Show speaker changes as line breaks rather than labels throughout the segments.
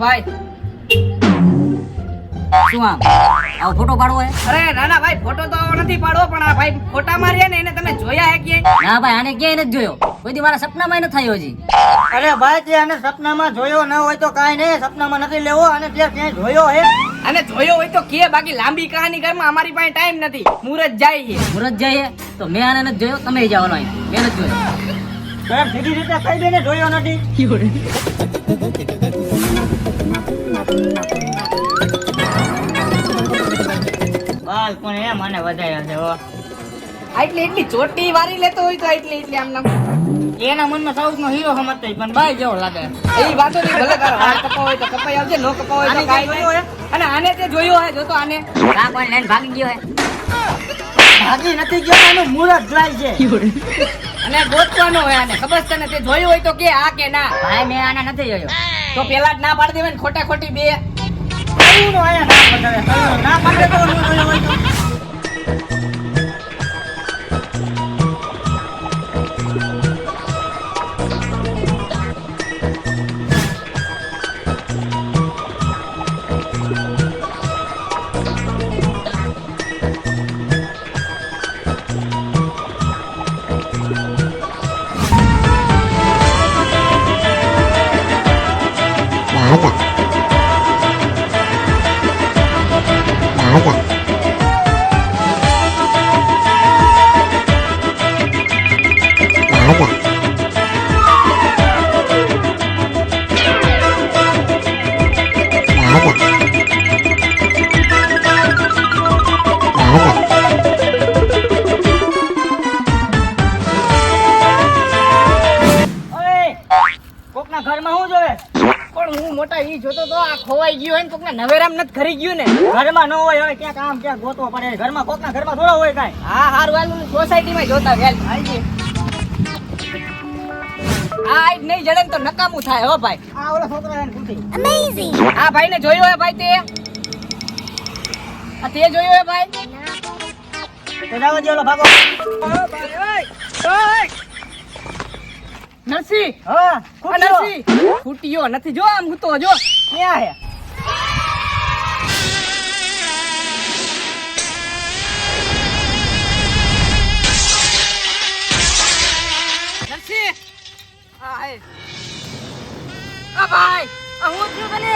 ભાઈ
શું આમ આવો ફોટો પાડવો હે?
અરે ના ભાઈ ફોટો તો નથી પાડવો પણ આ ભાઈ ફોટા માર્યા ને એને તમે જોયા હે કે
ના ભાઈ આને ક્યાંય નથી જોયો, કોઈ દી મારા સપનામાં નથી થયો હજી.
અરે ભાઈ તે આને સપનામાં જોયો ન હોય તો કાઈ નહીં, સપનામાં નથી લેવો અને તે ક્યાંય જોયો હે.
અને જોયો હોય તો કે બાકી લાંબી કહાની ઘરમાં અમારી પાસે ટાઈમ નથી. મુરત જાય છે.
મુરત જાય તો મેં આને નથી જોયો, તમે જવાનો અહીં, મેં નથી જોયો.
તો એમ સીધી રીતે કહી દે ને જોયો નથી. બાલ પણ એ મને વધાર્યા છે હો.
એટલી ચોટી વારી લેતો હોય તો એટલી આમ નામ
એના મનમાં સાઉથનો હીરો સમજતો હોય, પણ બાઈ જેવો લાગે.
એ વાતો નહીં, ભલે તારો હાથ કપાવ હોય તો કપાઈ આવજે, નો કપાવ હોય તો
આને
કાંઈ
જોયો
નહીં. અને આને તે જોયો હે, જો તો આને
કા કોઈ લઈને ભાગી ગયો હે?
ભાગી નથી ગયો, એનું મુરત જાય છે.
અને ગોતવાનો હોય આને, ખબર છે તને? તે જોયું હોય તો કે આ કે ના.
ભાઈ મેં આને નથી જોયો.
તો પેલા જ ના પાડી દેવાય ને ખોટા ખોટી બે.
કયુંનો આયા ના બતાવે, કયુંનો ના પાડે તો ન જોયો હોય તો. કોકના ઘરમાં હું જોવે?
પણ હું મોટા ઈ જોતો તો આ ખોવાઈ ગયો હોય ને કોકના નવેરામ નથી ખરી ગયું ને.
ઘરમાં ન હોય, હવે ક્યાંક આમ ક્યાંક ગોતવો પડે. ઘરમાં કોકના ઘરમાં થોડા હોય કાંઈ.
હા હારું હાલું સોસાયટીમાં જોતા વેલ. આ ઈ નહીં જડે ને તો નકામું થાય હો ભાઈ.
આ ઓલા છોકરા એને પૂછી.
આ ભાઈ ને જોયો હે ભાઈ તે? આ તે જોયો હે ભાઈ?
તો જાવા દે ઓલો ભાગો.
નરસી
હા, ખૂટ્યો.
નરસી ફૂટ્યો નથી, જો આમ હૂતો જો
ક્યાં હે?
નરસી આ હે. આ ભાઈ આ હું થયું તને?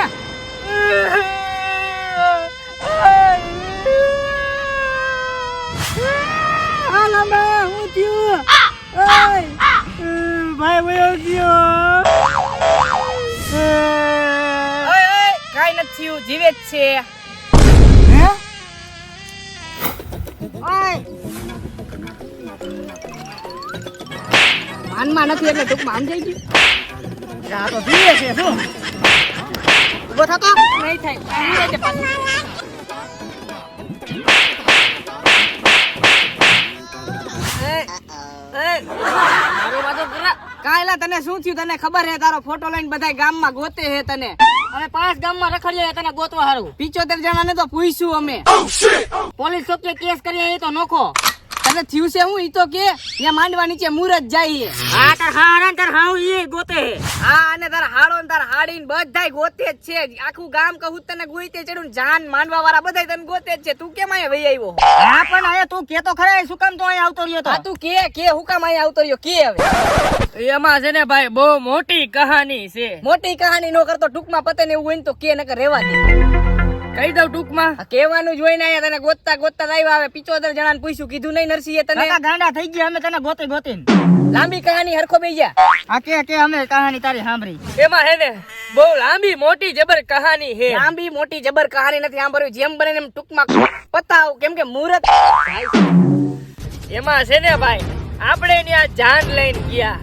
આ લાંબા હું થયું?
ભાઈ વયો ગયો.
ઓય કાઈ નથી થયું, જીવે જ છે.
હે? ઓય,
માનમાં નથી એટલે ટૂંકમાં આમ જઈ ગયું.
આ તો જીવે છે શું? ઉભો થતો?
નહીં થાય, આમ જાય છે પાછું. મારો વાતો કરા. કાયલા તને શું થયું? તને ખબર હે તારો ફોટો લઈને બધા ગામમાં ગોતે હે તને.
અમે 5 ગામમાં રખડ્યા તને ગોતવા હારું.
75 જણાને તો પૂછ્યું અમે.
પોલીસ ચોકે કેસ કર્યા એ તો નોખો.
તને થયું છે હું? ઈ તો કે ત્યાં માંડવા નીચે મુરત જાય છે.
આ તાર હારા ને તાર હાવ ઈ ગોતે હે.
હા અને તાર હાડો ને તાર હાડી ને બધાય ગોતે જ છે. આખું ગામ કહું તને ગોઈતે ચડ્યું ને જાન માંડવા વાળા બધાય તને ગોતે જ છે. તું કેમ અહીંયા વહી આવ્યો?
હા પણ આયા તું કે તો ખરા, શું કામ તો અહીંયા આવતો રહ્યો તો?
હા તું કે હું કામ અહીંયા આવતો રહ્યો કે હવે?
એમાં છે ને ભાઈ બહુ મોટી કહાની છે.
મોટી કહાની નો કરતો ટૂંકમાં પતે ને એવું હોય ને તો કે નકર રહેવા દે.
કહી દઉં ટૂંકમાં.
આ કહેવાનું જોઈને આયા તને ગોતતા ગોતતા આવ્યા. હવે 75 જણાને પૂછ્યું, કીધું નહીં નરસિંહે તને?
કાકા ગાંડા થઈ ગયા અમે તને ગોતી ગોતીને.
લાંબી કહાની હરખો બેહી જા.
આ કે અમે કહાની તારી સાંભળી.
એમાં હે ને બહુ લાંબી મોટી જબર કહાની હે.
લાંબી મોટી જબર કહાની નથી સાંભળવી. જેમ બને એમ ટૂંકમાં પતાવ, કેમ કે મુહૂર્ત.
એમાં છે ને ભાઈ આપણે ત્યાં જાન લઈને ગયા.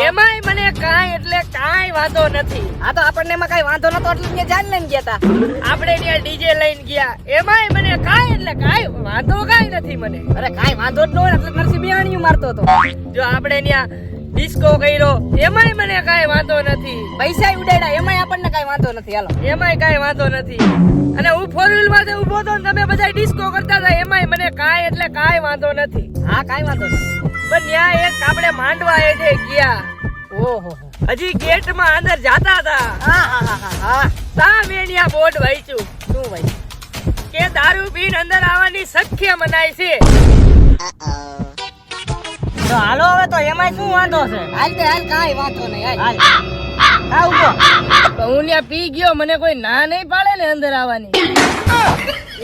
એમાંય મને કાંઈ એટલે કાંઈ વાંધો નથી.
આ તો આપણને એમાં કઈ વાંધો નતો એટલે ત્યાં જાન લઈને ગયા તા.
આપણે ત્યાં ડીજે લઈને ગયા. એમાંય મને કાંઈ એટલે કાંઈ વાંધો કાંઈ નથી મને.
અરે કાઈ વાંધો જ ન હોય એટલે નરસિંહ બિયાણીયું મારતો હતો.
જો આપણે ત્યાં ડિસ્કો કર્યો એમાંય મને કાંઈ વાંધો નથી.
પૈસા ઉડાડ્યા એમાંય આપણને કઈ વાંધો નથી. હાલો
એમાંય કાંઈ વાંધો નથી. અને હું 4 વ્હીલ માં ઉભો હતો ને તમે બધા ડિસ્કો કરતા હતા એમાંય મને કાંઈ એટલે કાંઈ વાંધો નથી.
હા કઈ વાંધો નથી.
પણ ત્યાં એક આપણે માંડવા એ જે ગયા.
ઓહો
હજી ગેટ માં અંદર જાતા હતા.
હા હા હા હા હા
સામેનિયા બોર્ડ વાંચ્યું. શું વાંચ્યું? કે દારૂ પીને અંદર આવવાની શક્ય મનાય છે.
તો હાલો હવે તો એમાંય શું વાંધો છે?
હાલ તે હાલ, કાંઈ વાંધો નહીં, હાલ.
હાલ હા ઉભો.
તો હું ત્યાં પી ગયો, મને કોઈ ના નહીં પાડે ને અંદર આવવાની.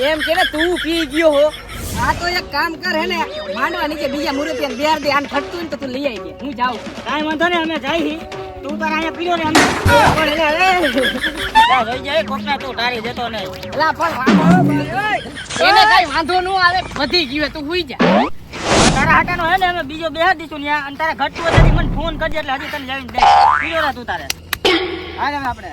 એમ કે ને તું પી ગયો હો. આ તો એક કામ કર હે ને, માંડવા નીચે બીજા મુરતિયાને બેહાર દે. આને ખટતું હોય ને તો તું લઈ આવી દે. હું જાઉં છું.
કાંઈ વાંધો નહીં, અમે જાય છી. તું તાર અહીંયા પીરો ને અમે
પણ એને હવે
જા, જોઈ જાય કોકને તું તારી દેતો નહીં.
એલા પણ વાંધો એને કઈ વાંધો ન આવે. વધી ગયું હોય તું હુઈ જા.
તારા હાટાનો હે ને અમે બીજો બેહાર દઈશું ને અને તારે ઘટતું હોય તો મને ફોન કરજે એટલે હજી તને જઈને દે. પીરો રે તું તારે. હાલ હવે આપણે